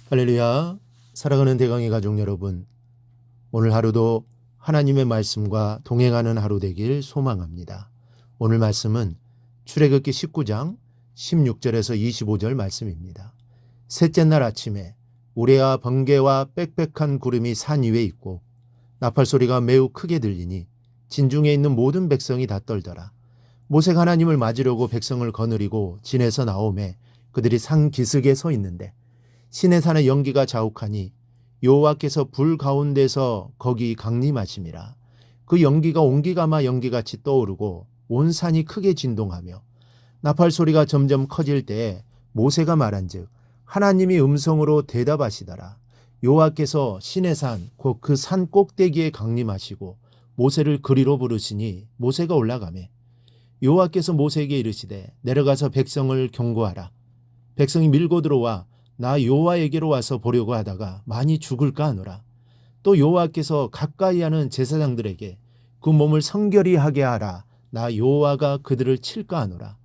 할렐루야. 사랑하는 대강의 가족 여러분, 오늘 하루도 하나님의 말씀과 동행하는 하루 되길 소망합니다. 오늘 말씀은 출애굽기 19장 16절에서 25절 말씀입니다. 셋째 날 아침에 우레와 번개와 빽빽한 구름이 산 위에 있고 나팔 소리가 매우 크게 들리니 진중에 있는 모든 백성이 다 떨더라. 모세가 하나님을 맞으려고 백성을 거느리고 진에서 나오매 그들이 산 기슭에 서 있는데 시내산의 연기가 자욱하니 여호와께서 불 가운데서 거기 강림하심이라. 그 연기가 온기가마 연기같이 떠오르고 온 산이 크게 진동하며 나팔 소리가 점점 커질 때에 모세가 말한즉 하나님이 음성으로 대답하시더라. 여호와께서 시내산 곧 그 산 꼭대기에 강림하시고 모세를 그리로 부르시니 모세가 올라가매 여호와께서 모세에게 이르시되 내려가서 백성을 경고하라. 백성이 밀고 들어와 나 여호와에게로 와서 보려고 하다가 많이 죽을까 하노라. 또 여호와께서 가까이 하는 제사장들에게 그 몸을 성결히 하게 하라. 나 여호와가 그들을 칠까 하노라.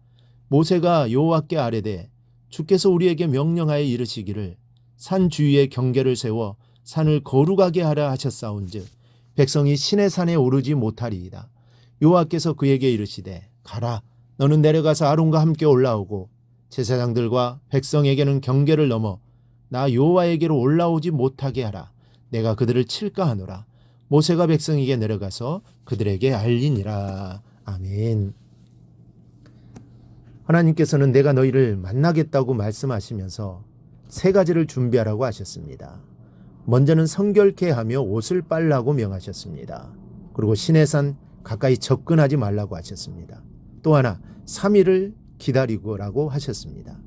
모세가 여호와께 아뢰되 주께서 우리에게 명령하여 이르시기를 산 주위에 경계를 세워 산을 거룩하게 하라 하셨사온즉 백성이 시내산에 오르지 못하리이다. 여호와께서 그에게 이르시되 가라. 너는 내려가서 아론과 함께 올라오고 제사장들과 백성에게는 경계를 넘어 나 여호와에게로 올라오지 못하게 하라. 내가 그들을 칠까 하노라. 모세가 백성에게 내려가서 그들에게 알리니라. 아멘. 하나님께서는 내가 너희를 만나겠다고 말씀하시면서 세 가지를 준비하라고 하셨습니다. 먼저는 성결케 하며 옷을 빨라고 명하셨습니다. 그리고 시내산 가까이 접근하지 말라고 하셨습니다. 또 하나 3일을 기다리고라고 하셨습니다.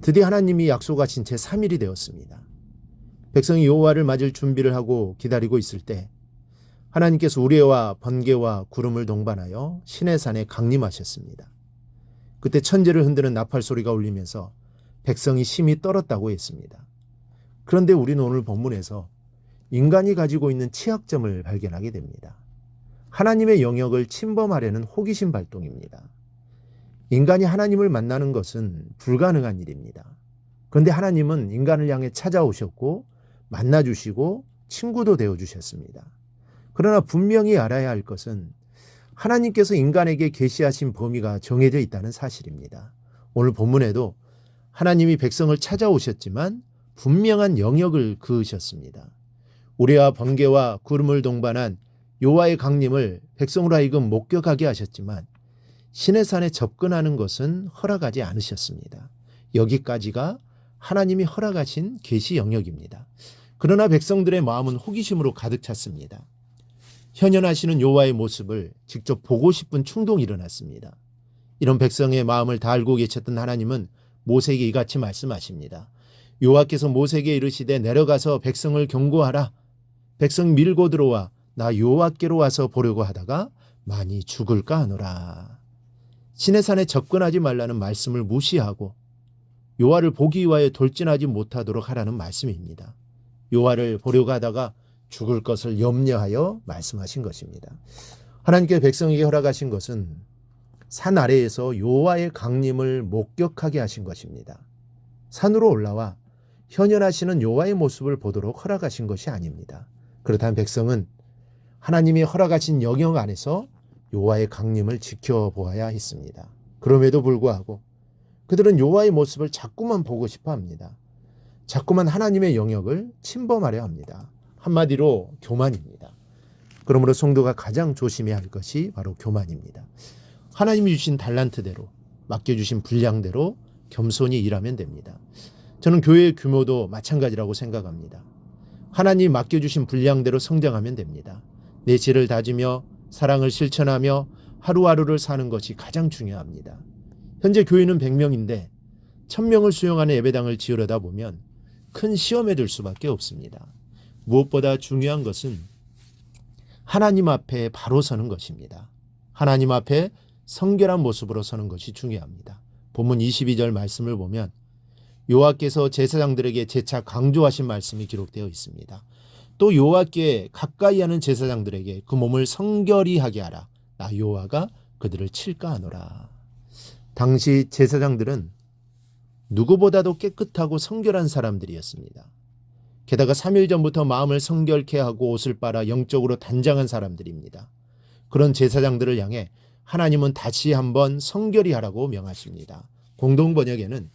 드디어 하나님이 약속하신 채 3일이 되었습니다. 백성이 여호와를 맞을 준비를 하고 기다리고 있을 때 하나님께서 우레와 번개와 구름을 동반하여 시내산에 강림하셨습니다. 그때 천지를 흔드는 나팔 소리가 울리면서 백성이 심히 떨었다고 했습니다. 그런데 우리는 오늘 본문에서 인간이 가지고 있는 취약점을 발견하게 됩니다. 하나님의 영역을 침범하려는 호기심 발동입니다. 인간이 하나님을 만나는 것은 불가능한 일입니다. 그런데 하나님은 인간을 향해 찾아오셨고 만나주시고 친구도 되어주셨습니다. 그러나 분명히 알아야 할 것은 하나님께서 인간에게 계시하신 범위가 정해져 있다는 사실입니다. 오늘 본문에도 하나님이 백성을 찾아오셨지만 분명한 영역을 그으셨습니다. 우레와 번개와 구름을 동반한 여호와의 강림을 백성으로 하여금 목격하게 하셨지만 시내산에 접근하는 것은 허락하지 않으셨습니다. 여기까지가 하나님이 허락하신 계시 영역입니다. 그러나 백성들의 마음은 호기심으로 가득 찼습니다. 현현하시는 여호와의 모습을 직접 보고 싶은 충동이 일어났습니다. 이런 백성의 마음을 다 알고 계셨던 하나님은 모세에게 이같이 말씀하십니다. 여호와께서 모세에게 이르시되 내려가서 백성을 경고하라. 백성 밀고 들어와 나 여호와께로 와서 보려고 하다가 많이 죽을까 하노라. 시내산에 접근하지 말라는 말씀을 무시하고 여호와를 보기 위하여 돌진하지 못하도록 하라는 말씀입니다. 여호와를 보려고 하다가 죽을 것을 염려하여 말씀하신 것입니다. 하나님께서 백성에게 허락하신 것은 산 아래에서 여호와의 강림을 목격하게 하신 것입니다. 산으로 올라와 현현하시는 여호와의 모습을 보도록 허락하신 것이 아닙니다. 그렇다면 백성은 하나님이 허락하신 영역 안에서 여호와의 강림을 지켜보아야 했습니다. 그럼에도 불구하고 그들은 여호와의 모습을 자꾸만 보고 싶어 합니다. 자꾸만 하나님의 영역을 침범하려 합니다. 한마디로 교만입니다. 그러므로 성도가 가장 조심해야 할 것이 바로 교만입니다. 하나님이 주신 달란트대로 맡겨주신 분량대로 겸손히 일하면 됩니다. 저는 교회의 규모도 마찬가지라고 생각합니다. 하나님이 맡겨주신 분량대로 성장하면 됩니다. 내 지혜를 다지며 사랑을 실천하며 하루하루를 사는 것이 가장 중요합니다. 현재 교회는 100명인데 1000명을 수용하는 예배당을 지으려다 보면 큰 시험에 들 수밖에 없습니다. 무엇보다 중요한 것은 하나님 앞에 바로 서는 것입니다. 하나님 앞에 성결한 모습으로 서는 것이 중요합니다. 본문 22절 말씀을 보면 여호와께서 제사장들에게 재차 강조하신 말씀이 기록되어 있습니다. 또 여호와께 가까이 하는 제사장들에게 그 몸을 성결히 하게 하라. 나 여호와가 그들을 칠까 하노라. 당시 제사장들은 누구보다도 깨끗하고 성결한 사람들이었습니다. 게다가 3일 전부터 마음을 성결케 하고 옷을 빨아 영적으로 단장한 사람들입니다. 그런 제사장들을 향해 하나님은 다시 한번 성결히 하라고 명하십니다. 공동 번역에는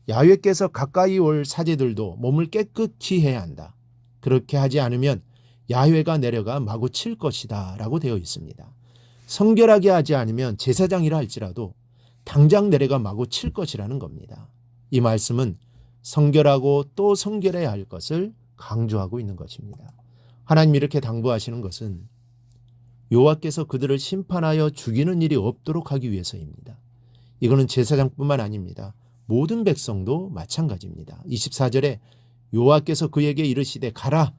야훼께서 가까이 올 사제들도 몸을 깨끗이 해야 한다. 그렇게 하지 않으면 야훼가 내려가 마구 칠 것이다 라고 되어 있습니다. 성결하게 하지 않으면 제사장이라 할지라도 당장 내려가 마구 칠 것이라는 겁니다. 이 말씀은 성결하고 또 성결해야 할 것을 강조하고 있는 것입니다. 하나님이 이렇게 당부하시는 것은 여호와께서 그들을 심판하여 죽이는 일이 없도록 하기 위해서입니다. 이거는 제사장뿐만 아닙니다. 모든 백성도 마찬가지입니다. 24절에 여호와께서 그에게 이르시되 가라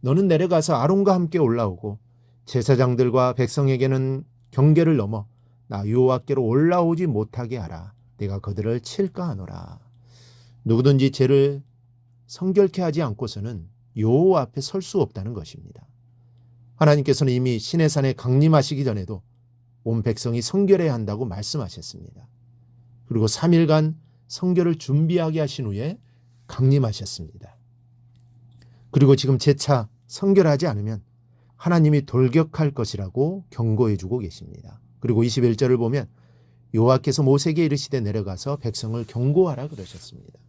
너는 내려가서 아론과 함께 올라오고 제사장들과 백성에게는 경계를 넘어 나 여호와께로 올라오지 못하게 하라. 내가 그들을 칠까 하노라. 누구든지 죄를 성결케 하지 않고서는 여호와 앞에 설 수 없다는 것입니다. 하나님께서는 이미 시내산에 강림하시기 전에도 온 백성이 성결해야 한다고 말씀하셨습니다. 그리고 3일간 성결을 준비하게 하신 후에 강림하셨습니다. 그리고 지금 재차 성결하지 않으면 하나님이 돌격할 것이라고 경고해 주고 계십니다. 그리고 21절을 보면 여호와께서 모세에게 이르시되 내려가서 백성을 경고하라 그러셨습니다.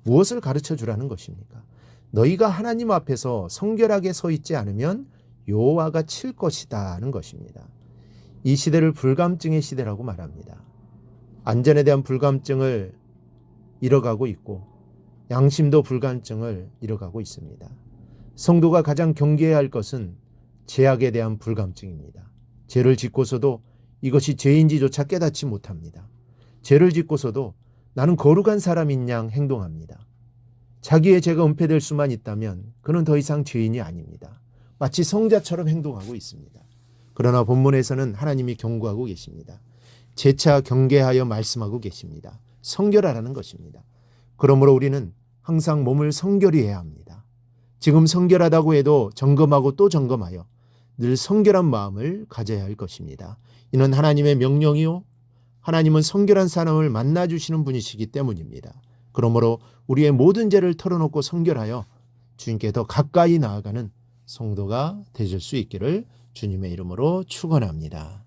무엇을 가르쳐 주라는 것입니까? 너희가 하나님 앞에서 성결하게 서 있지 않으면 여호와가 칠 것이다 하는 것입니다. 이 시대를 불감증의 시대라고 말합니다. 안전에 대한 불감증을 잃어가고 있고 양심도 불감증을 잃어가고 있습니다. 성도가 가장 경계해야 할 것은 죄악에 대한 불감증입니다. 죄를 짓고서도 이것이 죄인지조차 깨닫지 못합니다. 죄를 짓고서도 나는 거룩한 사람인 양 행동합니다. 자기의 죄가 은폐될 수만 있다면 그는 더 이상 죄인이 아닙니다. 마치 성자처럼 행동하고 있습니다. 그러나 본문에서는 하나님이 경고하고 계십니다. 재차 경계하여 말씀하고 계십니다. 성결하라는 것입니다. 그러므로 우리는 항상 몸을 성결히 해야 합니다. 지금 성결하다고 해도 점검하고 또 점검하여 늘 성결한 마음을 가져야 할 것입니다. 이는 하나님의 명령이요 하나님은 성결한 사람을 만나주시는 분이시기 때문입니다. 그러므로 우리의 모든 죄를 털어놓고 성결하여 주님께 더 가까이 나아가는 성도가 되실 수 있기를 주님의 이름으로 축원합니다.